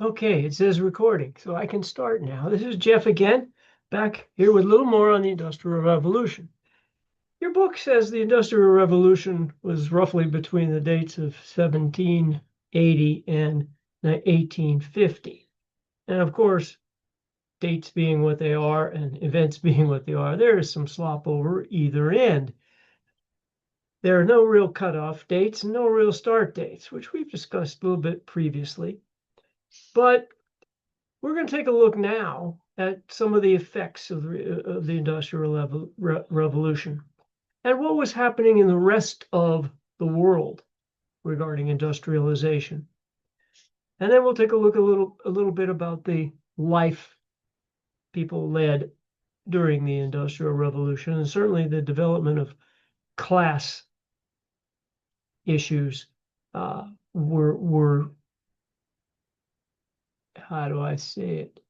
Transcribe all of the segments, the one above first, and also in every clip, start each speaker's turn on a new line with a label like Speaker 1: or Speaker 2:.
Speaker 1: Okay, it says recording, so I can start now. This is Jeff again, back here with a little more on the Industrial Revolution. Your book says the Industrial Revolution was roughly between the dates of 1780 and 1850. And of course, dates being what they are and events being what they are, there is some slop over either end. There are no real cutoff dates, no real start dates, which we've discussed a little bit previously. But we're going to take a look now at some of the effects of the Industrial Revolution and what was happening in the rest of the world regarding industrialization. And then we'll take a look a little bit about the life people led during the Industrial Revolution, and certainly the development of class issues were, how do I say it,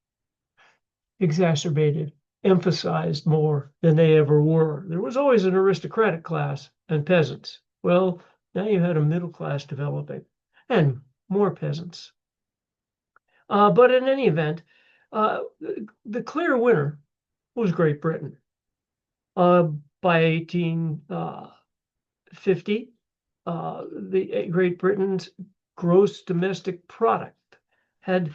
Speaker 1: exacerbated, emphasized more than they ever were. There was always an aristocratic class and peasants. Well, now you had a middle class developing and more peasants. But in any event, the clear winner was Great Britain. By 1850, the Great Britain's gross domestic product had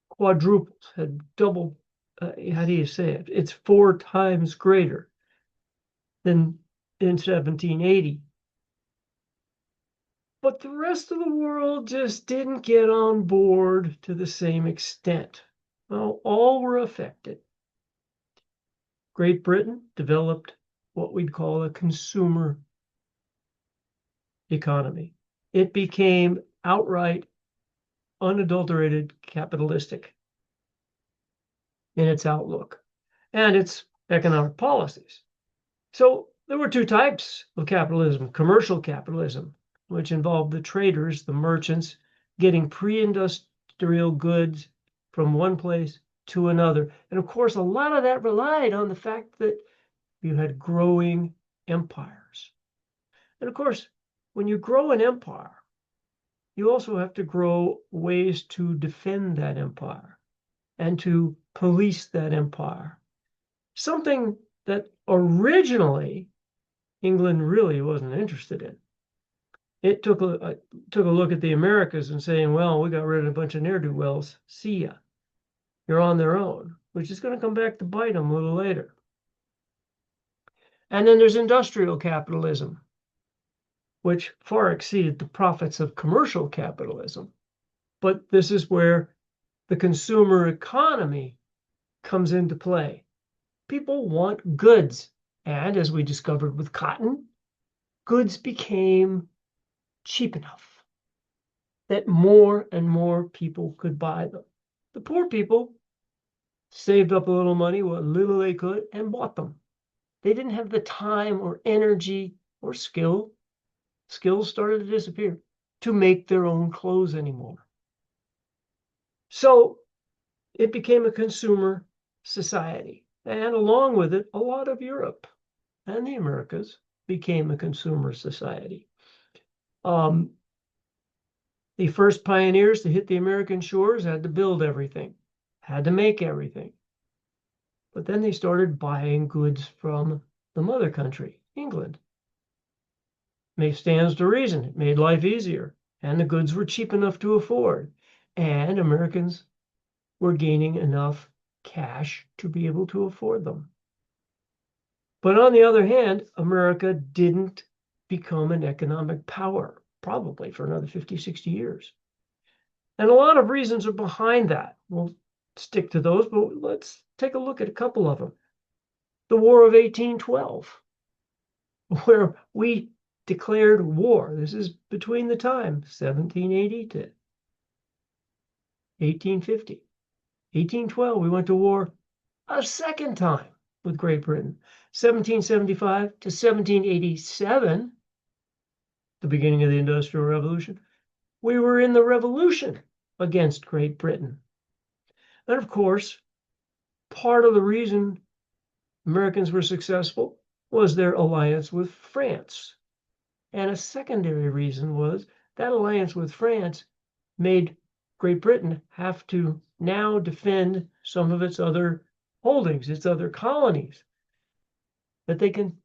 Speaker 1: quadrupled, had doubled. How do you say it? It's 4 times greater than in 1780. But the rest of the world just didn't get on board to the same extent. Well, all were affected. Great Britain developed what we'd call a consumer economy. It became outright, unadulterated capitalistic in its outlook and its economic policies. So there were 2 types of capitalism: commercial capitalism, which involved the traders, the merchants, getting pre-industrial goods from one place to another. And of course, a lot of that relied on the fact that you had growing empires. And of course, when you grow an empire, you also have to grow ways to defend that empire and to police that empire. Something that originally England really wasn't interested in. It took a look at the Americas and saying, well, we got rid of a bunch of ne'er-do-wells. See ya. You're on their own, which is going to come back to bite them a little later. And then there's industrial capitalism, which far exceeded the profits of commercial capitalism. But this is where the consumer economy comes into play. People want goods. And as we discovered with cotton, goods became cheap enough that more and more people could buy them. The poor people saved up a little money, what little they could, and bought them. They didn't have the time or energy or skill. Skills started to disappear to make their own clothes anymore. So it became a consumer society. And along with it, a lot of Europe and the Americas became a consumer society. The first pioneers to hit the American shores had to build everything, had to make everything. But then they started buying goods from the mother country, England. Stands to reason. It made life easier, and the goods were cheap enough to afford. And Americans were gaining enough cash to be able to afford them. But on the other hand, America didn't become an economic power, probably for another 50, 60 years. And a lot of reasons are behind that. We'll stick to those, but let's take a look at a couple of them. The War of 1812, where we declared war. This is between the time 1780 to 1850. 1812, we went to war a second time with Great Britain. 1775 to 1787, the beginning of the Industrial Revolution, we were in the revolution against Great Britain. And of course, part of the reason Americans were successful was their alliance with France. And a secondary reason was that alliance with France made Great Britain have to now defend some of its other holdings, its other colonies that they can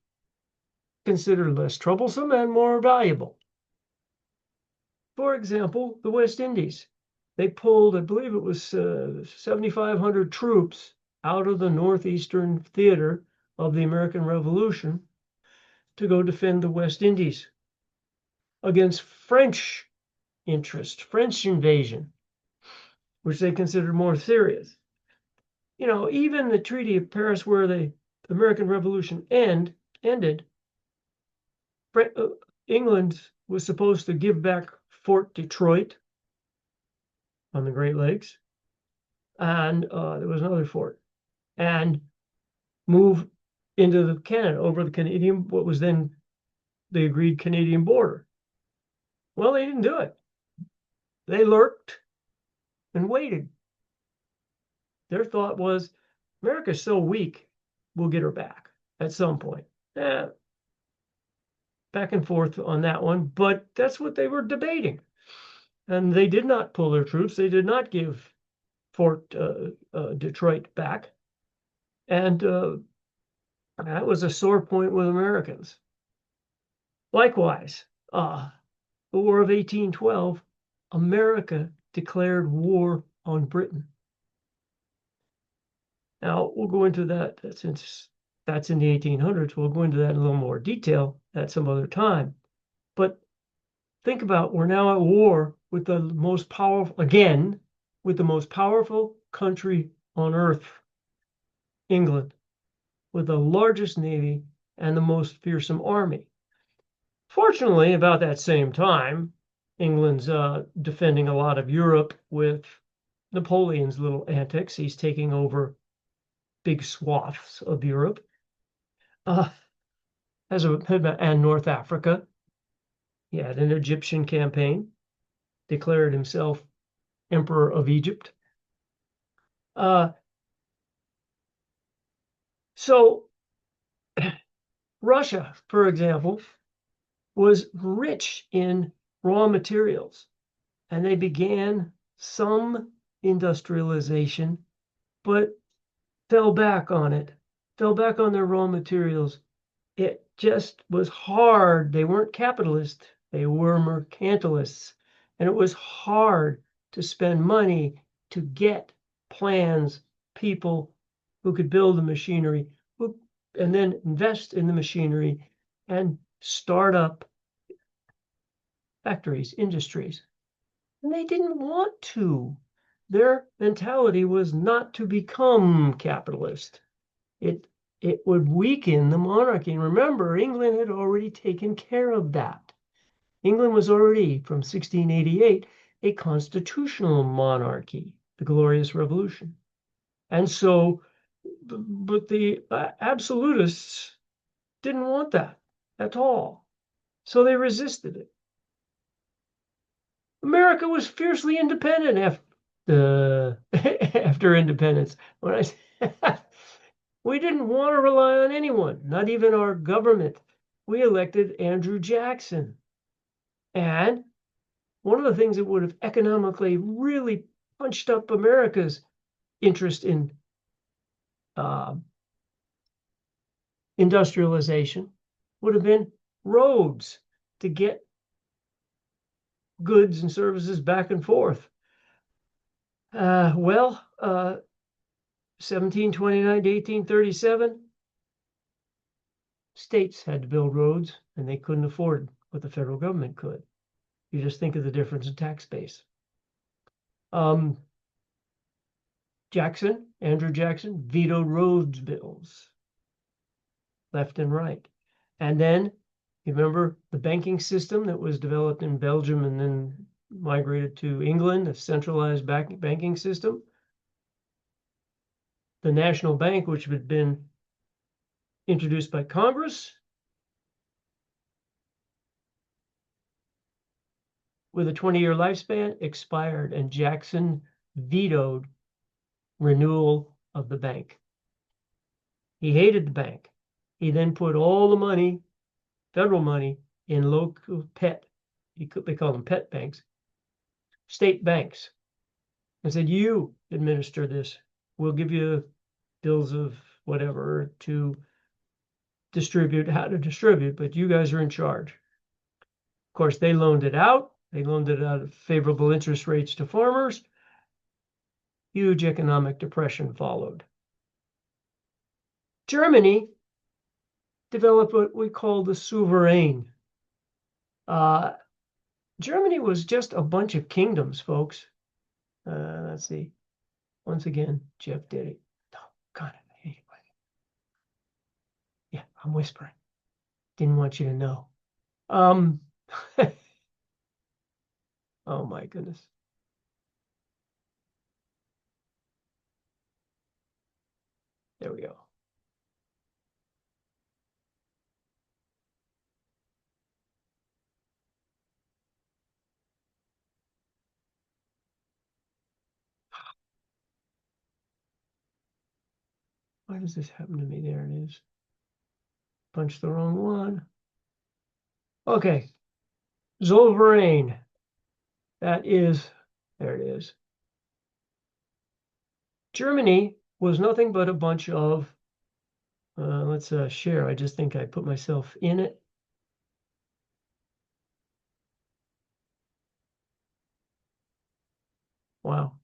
Speaker 1: consider less troublesome and more valuable. For example, the West Indies. They pulled, I believe it was 7,500 troops out of the northeastern theater of the American Revolution to go defend the West Indies against French interest, French invasion, which they considered more serious. You know, even the Treaty of Paris, where the American Revolution ended, England was supposed to give back Fort Detroit on the Great Lakes, and there was another fort, and move into the Canada over the Canadian, what was then the agreed Canadian border. Well, they didn't do it. They lurked and waited. Their thought was, America's so weak, we'll get her back at some point. Back and forth on that one, but that's what they were debating. And they did not pull their troops. They did not give Fort Detroit back. And that was a sore point with Americans. Likewise, the War of 1812, America declared war on Britain. Now, we'll go into that since that's in the 1800s. We'll go into that in a little more detail at some other time. But think about, we're now at war with the most powerful, again, with the most powerful country on earth, England, with the largest navy and the most fearsome army. Fortunately, about that same time, England's defending a lot of Europe with Napoleon's little antics. He's taking over big swaths of Europe, and North Africa. He had an Egyptian campaign, declared himself Emperor of Egypt. So Russia, for example, was rich in raw materials, and they began some industrialization, but fell back on their raw materials. It just was hard. They weren't capitalists, they were mercantilists, and it was hard to spend money to get plans, people who could build the machinery, and then invest in the machinery and start up factories, industries. And they didn't want to. Their mentality was not to become capitalist. It would weaken the monarchy. And remember, England had already taken care of that. England was already, from 1688, a constitutional monarchy, the Glorious Revolution. And so, but the absolutists didn't want that at all. So they resisted it. America was fiercely independent after independence. When I we didn't want to rely on anyone, not even our government. We elected Andrew Jackson. And one of the things that would have economically really punched up America's interest in industrialization would have been roads to get goods and services back and forth. 1729 to 1837, states had to build roads, and they couldn't afford what the federal government could. You just think of the difference in tax base. Andrew Jackson vetoed roads bills, left and right. And then, you remember the banking system that was developed in Belgium and then migrated to England, a centralized banking system? The National Bank, which had been introduced by Congress, with a 20-year lifespan, expired, and Jackson vetoed renewal of the bank. He hated the bank. He then put all the money, federal money, in local they call them pet banks, state banks. and said, you administer this. We'll give you bills of whatever to distribute, how to distribute, but you guys are in charge. Of course, they loaned it out. They loaned it out at favorable interest rates to farmers. Huge economic depression followed. Germany developed what we call the sovereign. Germany was just a bunch of kingdoms, folks. Let's see. Once again, Jeff did it. Oh, God, anyway. Yeah, I'm whispering. Didn't want you to know. Oh my goodness. There we go. Why does this happen to me? There it is. Punched the wrong one. Okay. Zollverein. That is, there it is. Germany was nothing but a bunch of, let's share. I just think I put myself in it. Wow.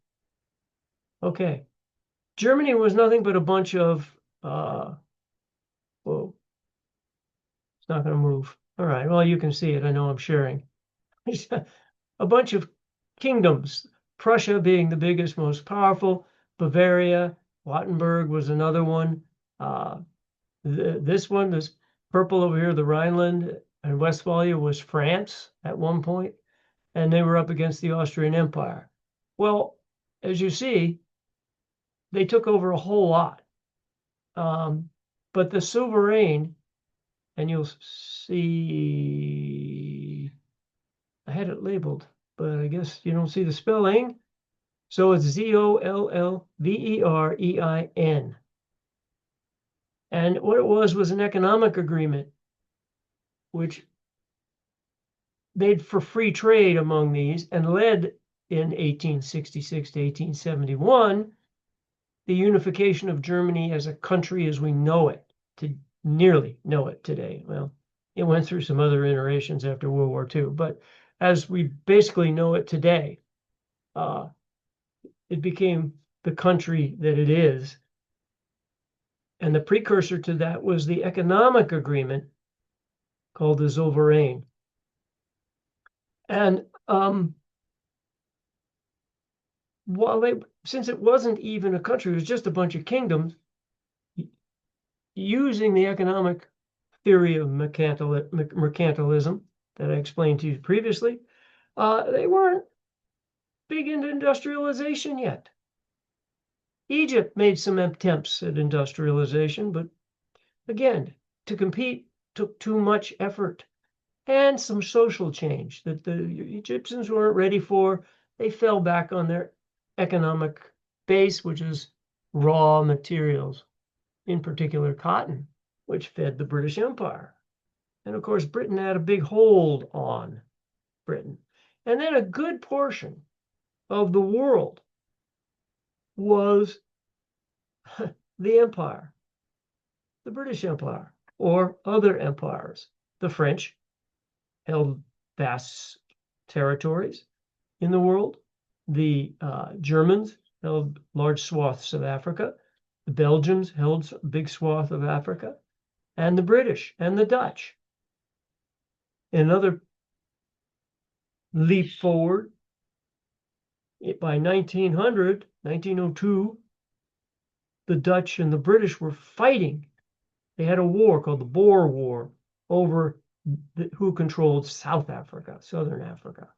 Speaker 1: Okay. Germany was nothing but a bunch of, whoa, it's not going to move. All right. Well, you can see it. I know I'm sharing. A bunch of kingdoms, Prussia being the biggest, most powerful, Bavaria, Wattenberg was another one. This one, this purple over here, the Rhineland and Westphalia was France at one point, and they were up against the Austrian Empire. Well, as you see, they took over a whole lot. But the sovereign, and you'll see, I had it labeled, but I guess you don't see the spelling. So it's Zollverein. And what it was an economic agreement, which made for free trade among these and led in 1866 to 1871 the unification of Germany as a country as we know it, to nearly know it today. Well, it went through some other iterations after World War II, but as we basically know it today, it became the country that it is. And the precursor to that was the economic agreement called the Zollverein. And since it wasn't even a country, it was just a bunch of kingdoms, using the economic theory of mercantilism that I explained to you previously, they weren't big into industrialization yet. Egypt made some attempts at industrialization, but again, to compete took too much effort and some social change that the Egyptians weren't ready for. They fell back on their economic base, which is raw materials, in particular cotton, which fed the British Empire. And of course, Britain had a big hold on Britain. And then a good portion of the world was the empire, the British Empire, or other empires. The French held vast territories in the world. The Germans held large swaths of Africa. The Belgians held a big swath of Africa, and the British and the Dutch. Another leap forward, by 1902, the Dutch and the British were fighting. They had a war called the Boer War over who controlled South Africa, Southern Africa.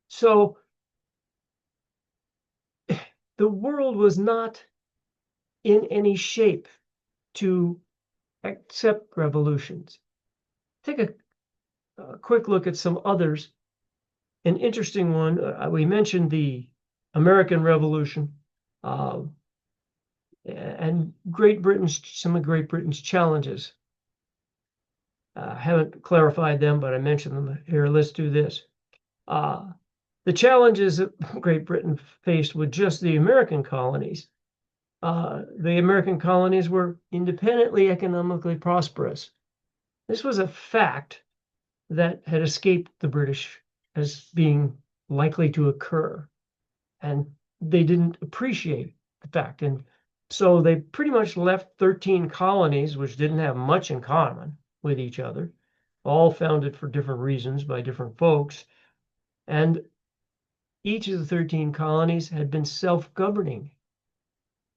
Speaker 1: So the world was not in any shape to accept revolutions. Take a quick look at some others. An interesting one, we mentioned the American Revolution, and some of Great Britain's challenges. I haven't clarified them, but I mentioned them here. Let's do this. The challenges that Great Britain faced with just the American colonies, the American colonies were independently economically prosperous. This was a fact that had escaped the British as being likely to occur. And they didn't appreciate the fact. And so they pretty much left 13 colonies, which didn't have much in common with each other, all founded for different reasons by different folks. And each of the 13 colonies had been self-governing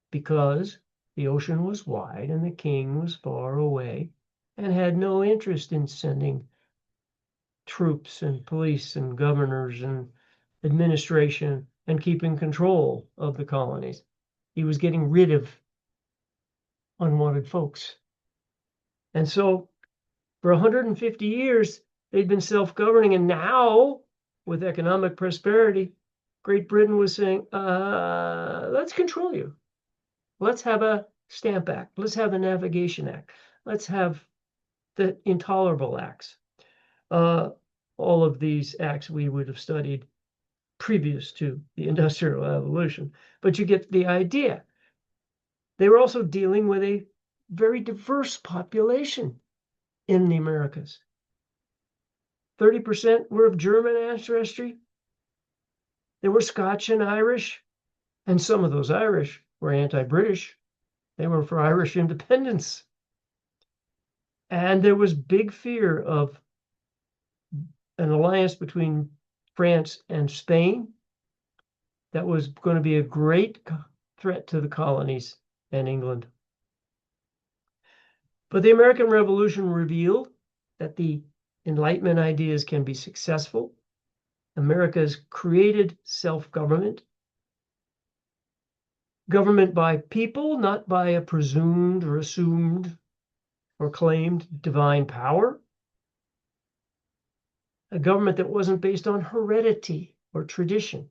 Speaker 1: because the ocean was wide and the king was far away and had no interest in sending troops and police and governors and administration and keeping control of the colonies. He was getting rid of unwanted folks. And so for 150 years, they'd been self-governing. And now, with economic prosperity, Great Britain was saying, let's control you. Let's have a Stamp Act. Let's have a Navigation Act. Let's have the Intolerable Acts. All of these acts we would have studied previous to the Industrial Revolution, but you get the idea. They were also dealing with a very diverse population in the Americas. 30% were of German ancestry. There were Scotch and Irish, and some of those Irish were anti-British. They were for Irish independence. And there was big fear of an alliance between France and Spain that was going to be a great threat to the colonies and England. But the American Revolution revealed that the Enlightenment ideas can be successful. America's created self-government, government by people, not by a presumed or assumed or claimed divine power. A government that wasn't based on heredity or tradition,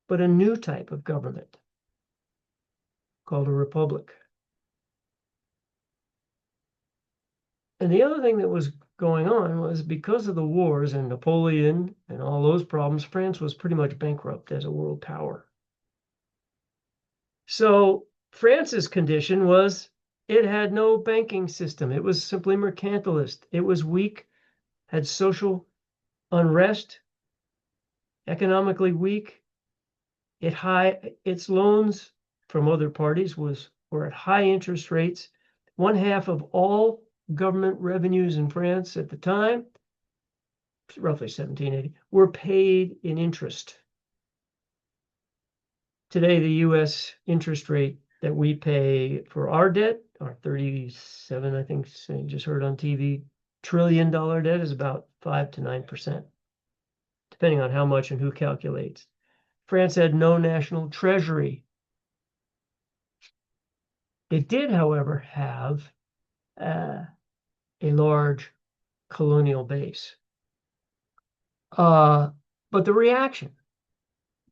Speaker 1: but a new type of government called a republic. And the other thing that was going on was because of the wars and Napoleon and all those problems, France was pretty much bankrupt as a world power. So France's condition was it had no banking system. It was simply mercantilist. It was weak, had social unrest, economically weak. Its loans from other parties were at high interest rates. 1/2 of all government revenues in France at the time, roughly 1780, were paid in interest. Today, the US interest rate that we pay for our debt, our 37, I think, I just heard on TV, trillion dollar debt is about 5 to 9%, depending on how much and who calculates. France had no national treasury. It did, however, have a large colonial base. But the reaction,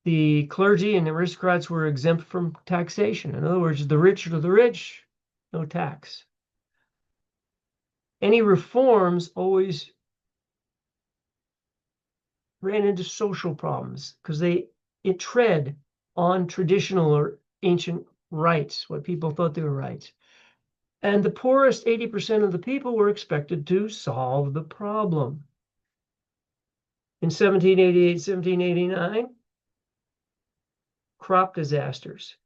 Speaker 1: the clergy and aristocrats were exempt from taxation. In other words, the rich are the rich, no tax. Any reforms always ran into social problems because it tread on traditional or ancient rights, what people thought they were rights. And the poorest 80% of the people were expected to solve the problem. In 1788, 1789, crop disasters,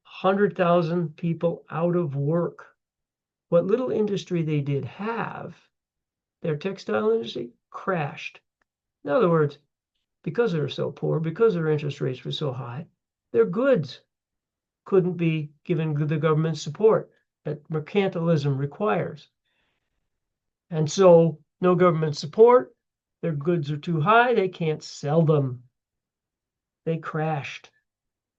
Speaker 1: 100,000 people out of work. What little industry they did have, their textile industry, crashed. In other words, because they were so poor, because their interest rates were so high, their goods couldn't be given the government support that mercantilism requires. And so no government support, their goods are too high, they can't sell them. They crashed.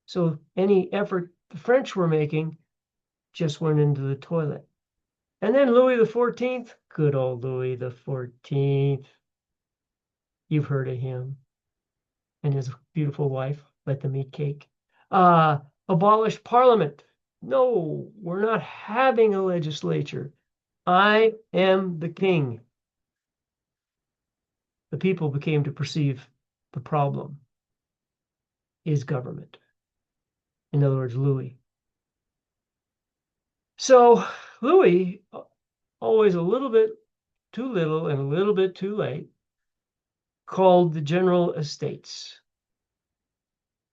Speaker 1: So any effort the French were making just went into the toilet. And then Louis XIV, good old Louis XIV, you've heard of him, and his beautiful wife, let them eat cake, abolished Parliament. No, we're not having a legislature. I am the king. The people became to perceive The problem is government. In other words, Louis. So Louis, always a little bit too little and a little bit too late, called the General Estates.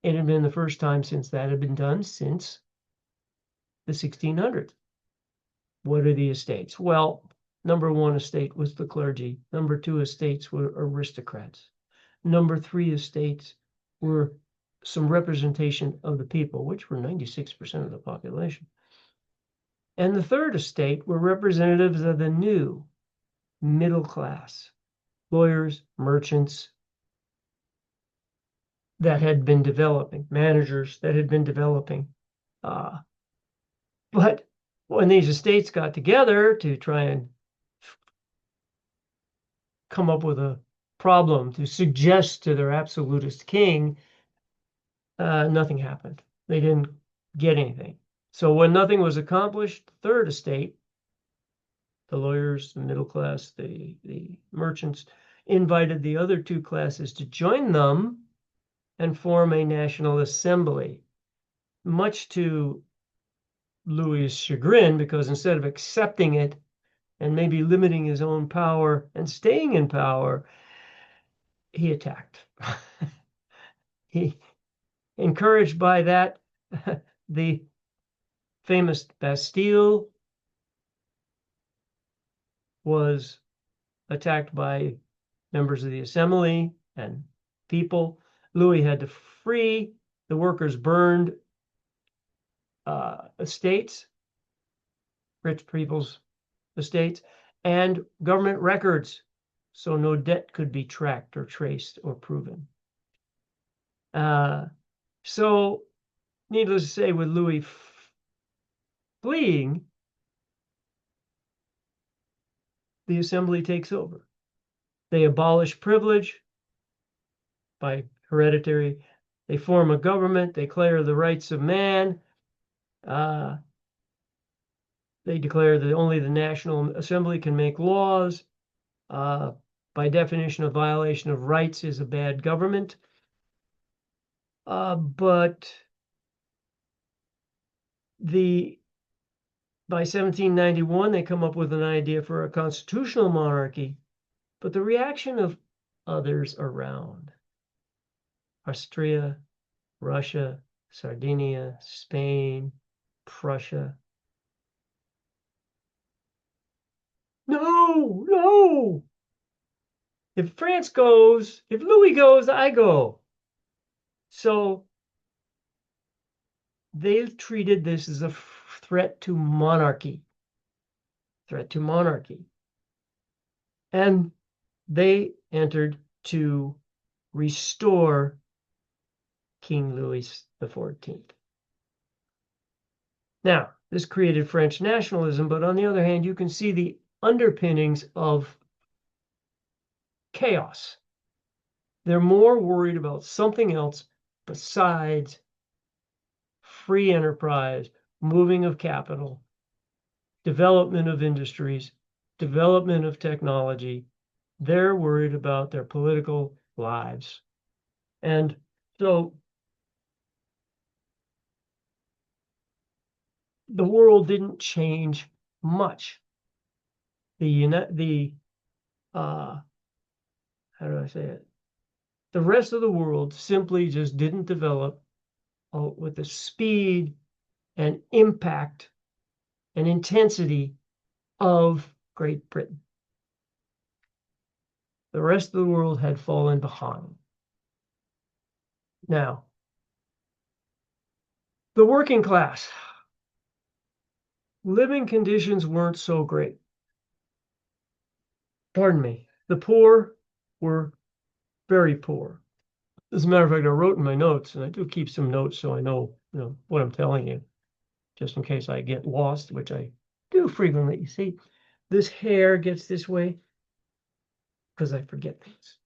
Speaker 1: It had been the first time since that had been done since the 1600s. What are the estates? Well, number one estate was the clergy. Number two estates were aristocrats. Number three estates were some representation of the people, which were 96% of the population. And the third estate were representatives of the new middle class, lawyers, merchants that had been developing, managers that had been developing. But when these estates got together to try and come up with a problem to suggest to their absolutist king, nothing happened. They didn't get anything. So when nothing was accomplished, the third estate, the lawyers, the middle class, the merchants, invited the other two classes to join them and form a national assembly, much to Louis's chagrin, because instead of accepting it and maybe limiting his own power and staying in power, he attacked. He, encouraged by that, the famous Bastille was attacked by members of the assembly and people. Louis had to free the workers' burned estates, rich people's estates, and government records, so no debt could be tracked or traced or proven. So, needless to say, with Louis fleeing, the assembly takes over. They abolish privilege by hereditary. They form a government. They declare the rights of man. They declare that only the National Assembly can make laws. By definition, a violation of rights is a bad government. But by 1791, they come up with an idea for a constitutional monarchy. But the reaction of others around, Austria, Russia, Sardinia, Spain, Prussia. No, no. If France goes, if Louis goes, I go. So they treated this as a threat to monarchy. Threat to monarchy. And they entered to restore King Louis XIV. Now, this created French nationalism, but on the other hand, you can see the underpinnings of chaos. They're more worried about something else besides free enterprise, moving of capital, development of industries, development of technology. They're worried about their political lives. And so the world didn't change much. How do I say it? The rest of the world simply just didn't develop with the speed and impact and intensity of Great Britain. The rest of the world had fallen behind. Now, the working class, living conditions weren't so great. Pardon me. The poor were very poor. As a matter of fact, I wrote in my notes, and I do keep some notes so I know, what I'm telling you, just in case I get lost, which I do frequently. You see, this hair gets this way because I forget things.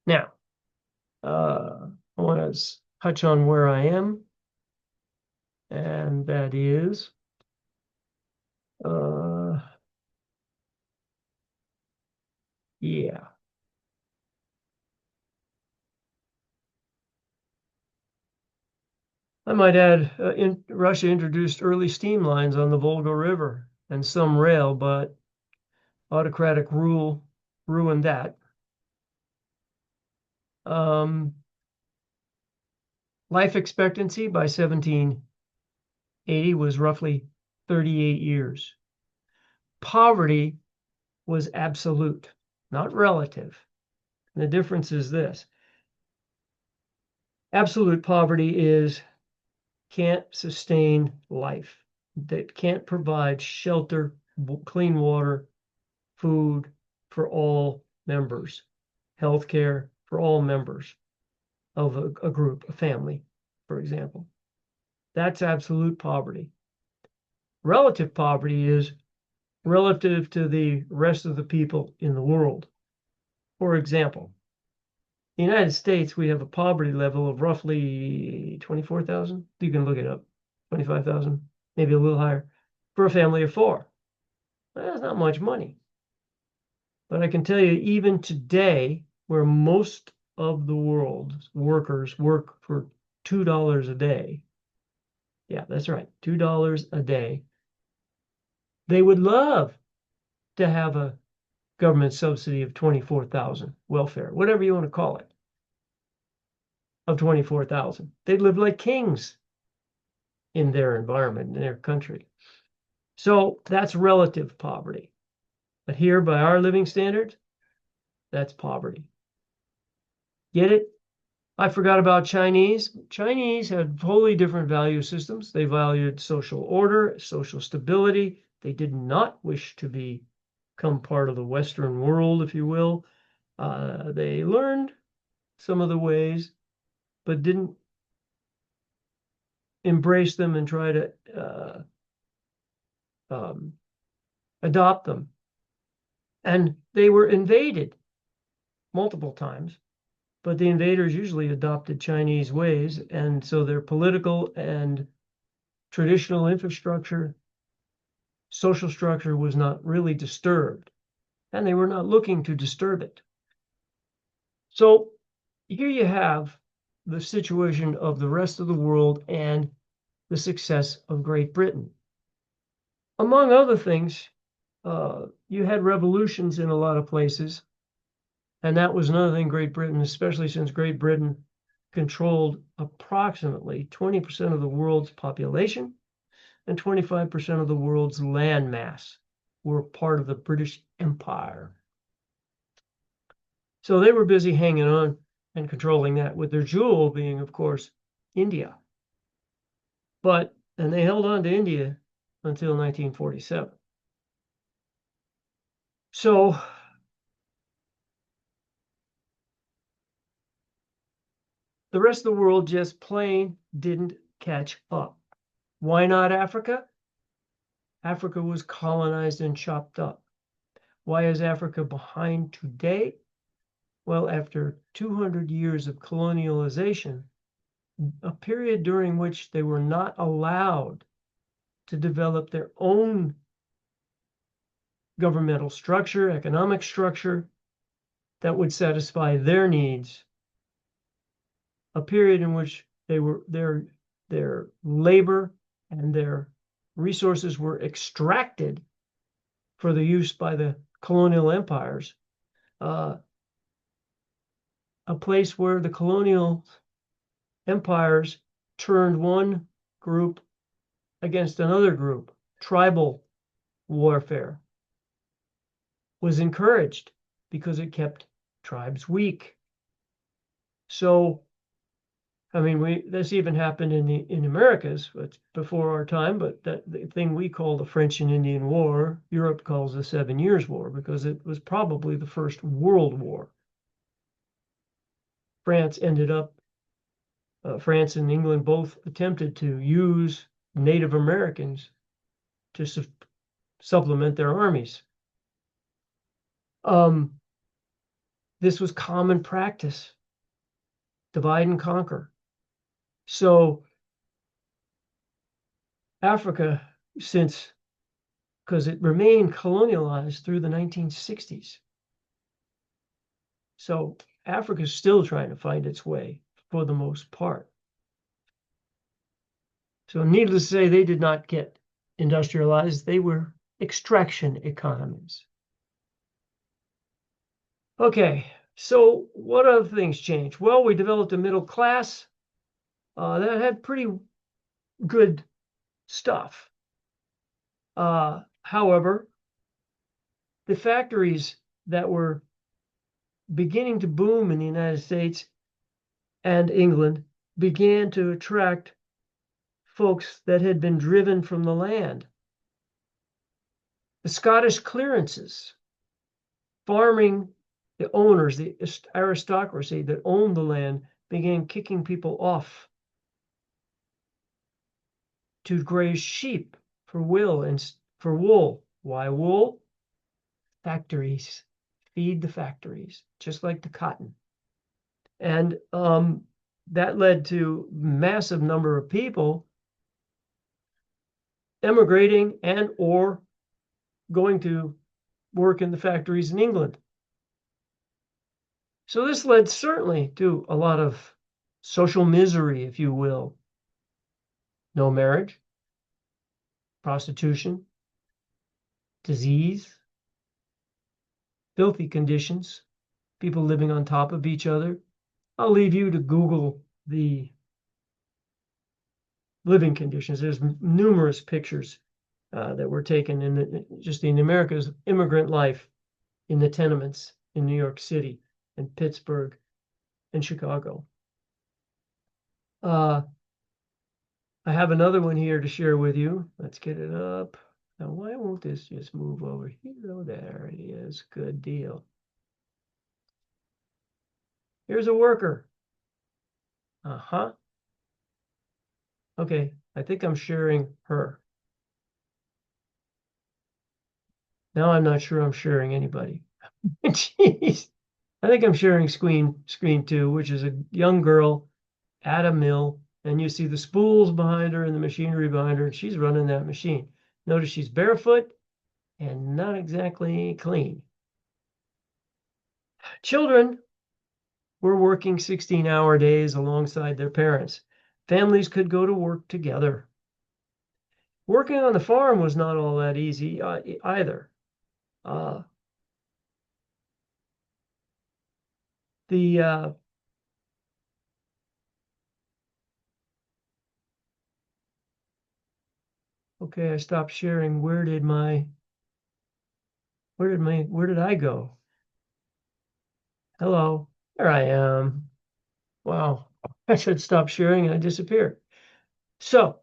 Speaker 1: Now, I want to touch on where I am, and that is yeah. I might add, Russia introduced early steam lines on the Volga River and some rail, but autocratic rule ruined that. Um, Life expectancy by 1780 was roughly 38 years. Poverty was absolute, not relative. And the difference is this: absolute poverty is can't sustain life, that can't provide shelter, clean water, food for all members, healthcare for all members of a group, a family, for example. That's absolute poverty. Relative poverty is relative to the rest of the people in the world. For example, in the United States, we have a poverty level of roughly 24,000. You can look it up, 25,000, maybe a little higher, for a family of four. That's not much money. But I can tell you, even today, where most of the world's workers work for $2 a day, yeah, that's right, $2 a day, they would love to have a government subsidy of 24,000, welfare, whatever you want to call it, of 24,000. They'd live like kings in their environment, in their country. So that's relative poverty. But here, by our living standards, that's poverty. Get it? I forgot about Chinese. Chinese had wholly different value systems. They valued social order, social stability. They did not wish to become part of the Western world, if you will. They learned some of the ways, but didn't embrace them and try to um, adopt them. And they were invaded multiple times, but the invaders usually adopted Chinese ways. And so their political and traditional infrastructure, social structure was not really disturbed, and they were not looking to disturb it. So here you have the situation of the rest of the world and the success of Great Britain. Among other things, you had revolutions in a lot of places, and that was another thing Great Britain, especially since Great Britain controlled approximately 20% of the world's population and 25% of the world's land mass were part of the British Empire. So they were busy hanging on and controlling that, with their jewel being, of course, India. And they held on to India until 1947. So the rest of the world just plain didn't catch up. Why not Africa? Africa was colonized and chopped up. Why is Africa behind today? Well, after 200 years of colonialization, a period during which they were not allowed to develop their own governmental structure, economic structure that would satisfy their needs, a period in which their labor and their resources were extracted for the use by the colonial empires, a place where the colonial empires turned one group against another group. Tribal warfare was encouraged because it kept tribes weak. So, I mean, this even happened in Americas. It's before our time, but the thing we call the French and Indian War, Europe calls the 7 Years' War, because it was probably the first world war. France and England both attempted to use Native Americans to supplement their armies. This was common practice, divide and conquer. So Africa, because it remained colonialized through the 1960s. So Africa is still trying to find its way for the most part. So needless to say, they did not get industrialized. They were extraction economies. Okay, so what other things changed? Well, we developed a middle class that had pretty good stuff. However, the factories that were beginning to boom in the United States and England began to attract folks that had been driven from the land. The Scottish clearances, farming, the owners, the aristocracy that owned the land began kicking people off to graze sheep for wool. Why wool? Factories. Feed the factories, just like the cotton. And that led to massive number of people emigrating and or going to work in the factories in England. So this led certainly to a lot of social misery, if you will. No marriage, prostitution, disease, filthy conditions, people living on top of each other. I'll leave you to Google the living conditions. There's numerous pictures that were taken in America's immigrant life in the tenements in New York City and Pittsburgh and Chicago. I have another one here to share with you. Let's get it up. Now, why won't this just move over here? Oh, there it is. Good deal. Here's a worker. Uh-huh. Okay, I think I'm sharing her. Now I'm not sure I'm sharing anybody. Jeez. I think I'm sharing screen two, which is a young girl at a mill, and you see the spools behind her and the machinery behind her, and she's running that machine. Notice she's barefoot and not exactly clean. Children were working 16-hour days alongside their parents. Families could go to work together. Working on the farm was not all that easy either. Okay, I stopped sharing. Where did I go? Hello, there I am. Wow, I should stop sharing and I disappeared. So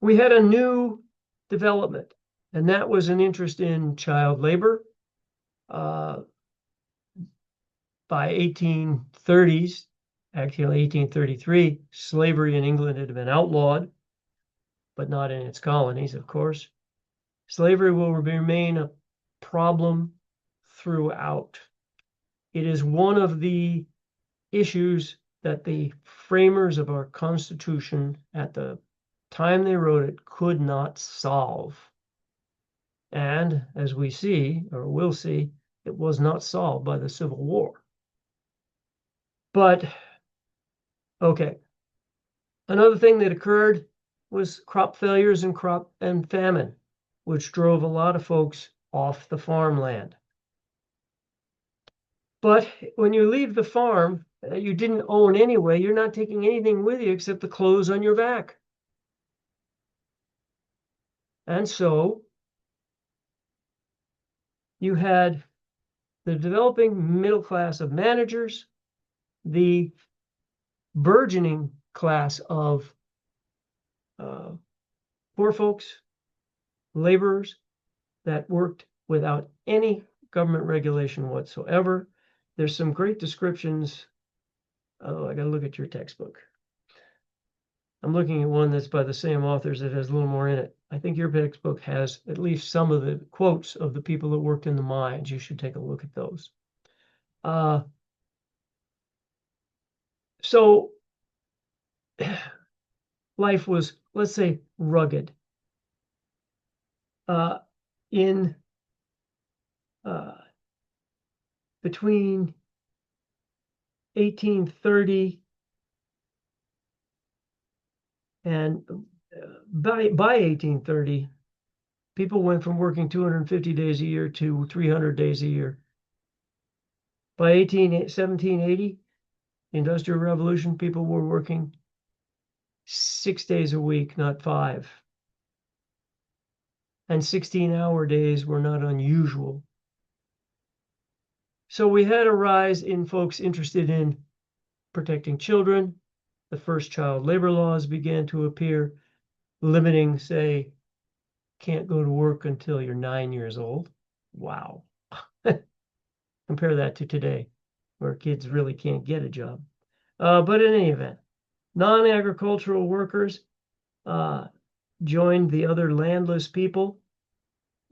Speaker 1: we had a new development, and that was an interest in child labor. By 1830s, actually 1833, slavery in England had been outlawed, but not in its colonies, of course. Slavery will remain a problem throughout. It is one of the issues that the framers of our Constitution at the time they wrote it could not solve. And as we see, or will see, it was not solved by the Civil War. But, okay. Another thing that occurred was crop failures and famine, which drove a lot of folks off the farmland. But when you leave the farm, you didn't own anyway, you're not taking anything with you except the clothes on your back. And so you had the developing middle class of managers, the burgeoning class of poor folks, laborers that worked without any government regulation whatsoever. There's some great descriptions. Oh, I got to look at your textbook. I'm looking at one that's by the same authors that has a little more in it. I think your textbook has at least some of the quotes of the people that worked in the mines. You should take a look at those. So life was, let's say, rugged. In between 1830, and by 1830, people went from working 250 days a year to 300 days a year. By 1780, the Industrial Revolution, people were working 6 days a week, not 5. And 16-hour days were not unusual. So we had a rise in folks interested in protecting children. The first child labor laws began to appear, limiting, say, can't go to work until you're 9 years old. Wow. Compare that to today, where kids really can't get a job. But in any event, non-agricultural workers joined the other landless people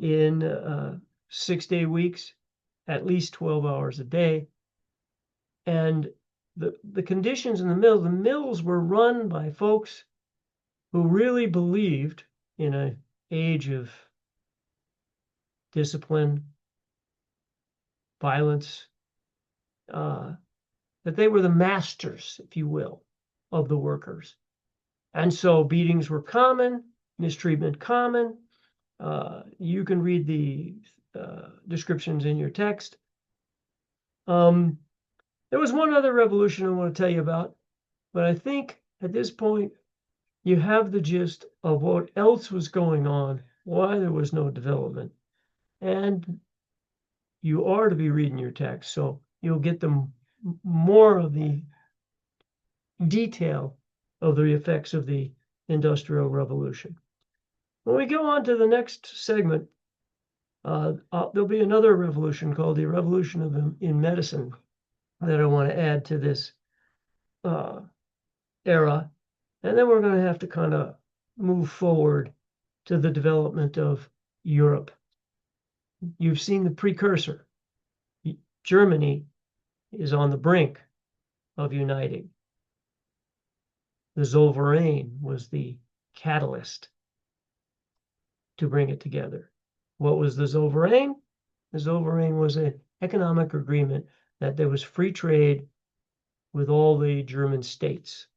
Speaker 1: in 6-day weeks, at least 12 hours a day. And the conditions in the mills were run by folks who really believed in an age of discipline, violence, that they were the masters, if you will, of the workers. And so beatings were common, mistreatment common. You can read the descriptions in your text. There was one other revolution I want to tell you about, but I think at this point you have the gist of what else was going on, why there was no development. And you are to be reading your text, so you'll get more of the detail of the effects of the Industrial Revolution. When we go on to the next segment, there'll be another revolution called the Revolution in Medicine that I want to add to this era. And then we're going to have to kind of move forward to the development of Europe. You've seen the precursor. Germany is on the brink of uniting. The Zollverein was the catalyst to bring it together. What was the Zollverein? The Zollverein was an economic agreement that there was free trade with all the German states.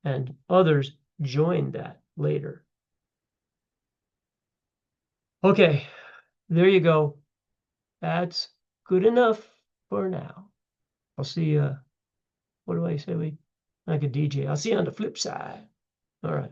Speaker 1: And others joined that later. Okay, there you go. That's good enough for now. I'll see you. What do I say? Like a DJ. I'll see you on the flip side. All right.